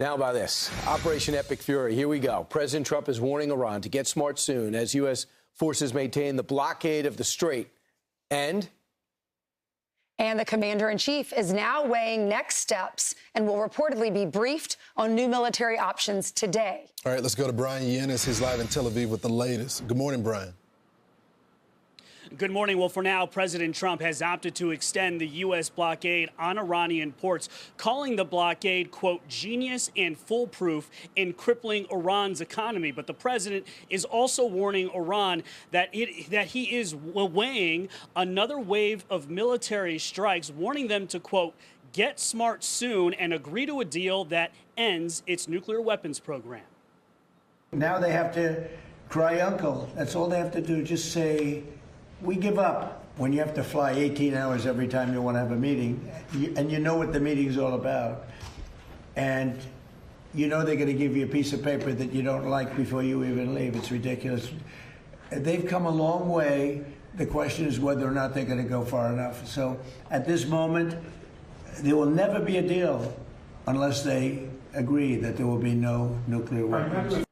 Now about this. Operation Epic Fury. Here we go. President Trump is warning Iran to get smart soon as U.S. forces maintain the blockade of the Strait. And the commander-in-chief is now weighing next steps and will reportedly be briefed on new military options today. All right, let's go to Bryan Llenas. He's live in Tel Aviv with the latest. Good morning, Bryan. Good morning. Well, for now, President Trump has opted to extend the U.S. blockade on Iranian ports, calling the blockade, quote, genius and foolproof in crippling Iran's economy. But the president is also warning Iran that he is weighing another wave of military strikes, warning them to, quote, get smart soon and agree to a deal that ends its nuclear weapons program. Now they have to cry uncle. That's all they have to do. Just say, we give up. When you have to fly 18 hours every time you want to have a meeting, and you know what the meeting is all about, and you know they're going to give you a piece of paper that you don't like before you even leave. It's ridiculous. They've come a long way. The question is whether or not they're going to go far enough. So at this moment, there will never be a deal unless they agree that there will be no nuclear weapons.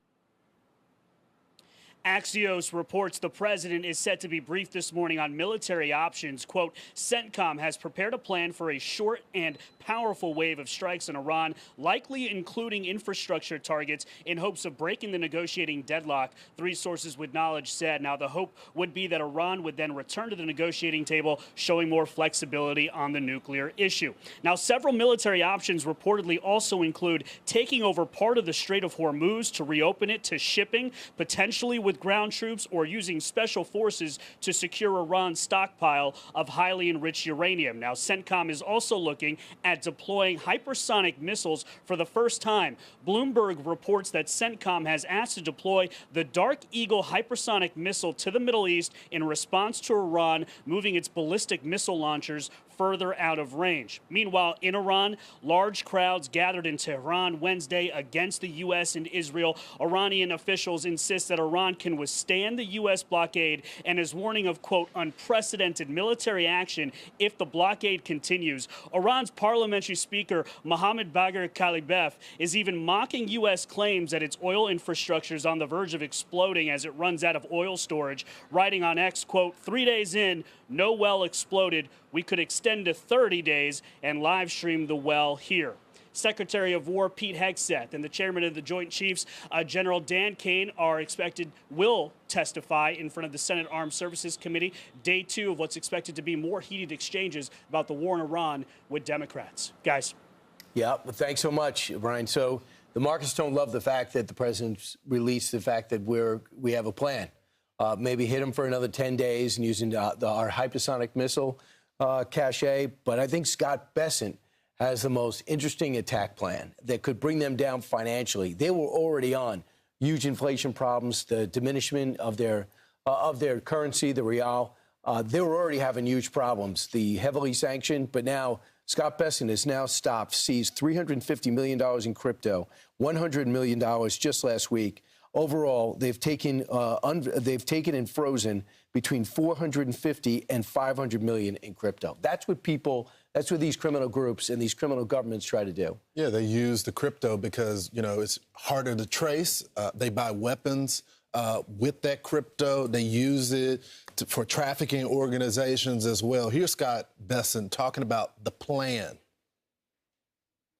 Axios reports the president is set to be briefed this morning on military options. Quote, CENTCOM has prepared a plan for a short and powerful wave of strikes in Iran, likely including infrastructure targets, in hopes of breaking the negotiating deadlock, three sources with knowledge said. Now, the hope would be that Iran would then return to the negotiating table, showing more flexibility on the nuclear issue. Now, several military options reportedly also include taking over part of the Strait of Hormuz to reopen it to shipping, potentially with ground troops, or using special forces to secure Iran's stockpile of highly enriched uranium. Now, CENTCOM is also looking at deploying hypersonic missiles for the first time. Bloomberg reports that CENTCOM has asked to deploy the Dark Eagle hypersonic missile to the Middle East in response to Iran moving its ballistic missile launchers further out of range. Meanwhile, in Iran, large crowds gathered in Tehran Wednesday against the U.S. and Israel. Iranian officials insist that Iran can withstand the U.S. blockade and is warning of, quote, unprecedented military action if the blockade continues. Iran's parliamentary speaker, Mohammad Bagher Kalibaf, is even mocking U.S. claims that its oil infrastructure is on the verge of exploding as it runs out of oil storage, writing on X, quote, 3 days in, no well exploded. We could extend to 30 days and live stream the well here. Secretary of War Pete Hegseth and the chairman of the Joint Chiefs, General Dan Kane, will testify in front of the Senate Armed Services Committee, day two of what's expected to be more heated exchanges about the war in Iran with Democrats. Guys. Yeah, well, thanks so much, Brian. So the markets don't love the fact that the president's released the fact that we have a plan. Maybe hit him for another 10 days and using our hypersonic missile cache. But I think Scott Bessent has the most interesting attack plan that could bring them down financially. They were already on huge inflation problems, the diminishment of their currency, the real. They were already having huge problems, the heavily sanctioned. But now Scott Bessent has now seized $350 million in crypto, $100 million just last week. Overall, they've taken and frozen between 450 and 500 million in crypto. That's what these criminal groups and these criminal governments try to do. Yeah, they use the crypto because, it's harder to trace. They buy weapons with that crypto. They use it for trafficking organizations as well. Here's Scott Bessent talking about the plan.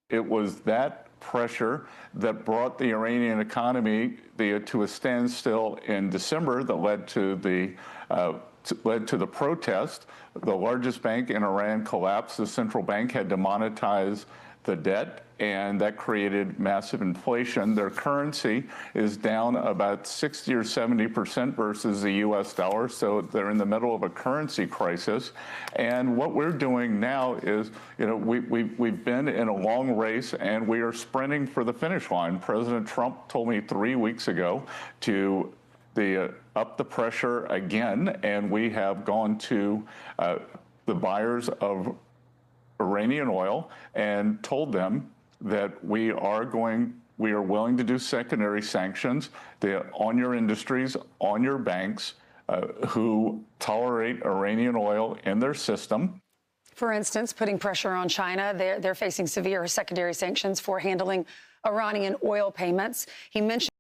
It was that pressure that brought the Iranian economy to a standstill in December that led to the protest. The largest bank in Iran collapsed. The central bank had to monetize the debt, and that created massive inflation. Their currency is down about 60 or 70% versus the U.S. dollar, so they're in the middle of a currency crisis. And what we're doing now is, we've been in a long race, and we are sprinting for the finish line. President Trump told me 3 weeks ago to up the pressure again, and we have gone to the buyers of Iranian oil and told them that we are willing to do secondary sanctions on your industries, on your banks who tolerate Iranian oil in their system. For instance, putting pressure on China, they're facing severe secondary sanctions for handling Iranian oil payments. He mentioned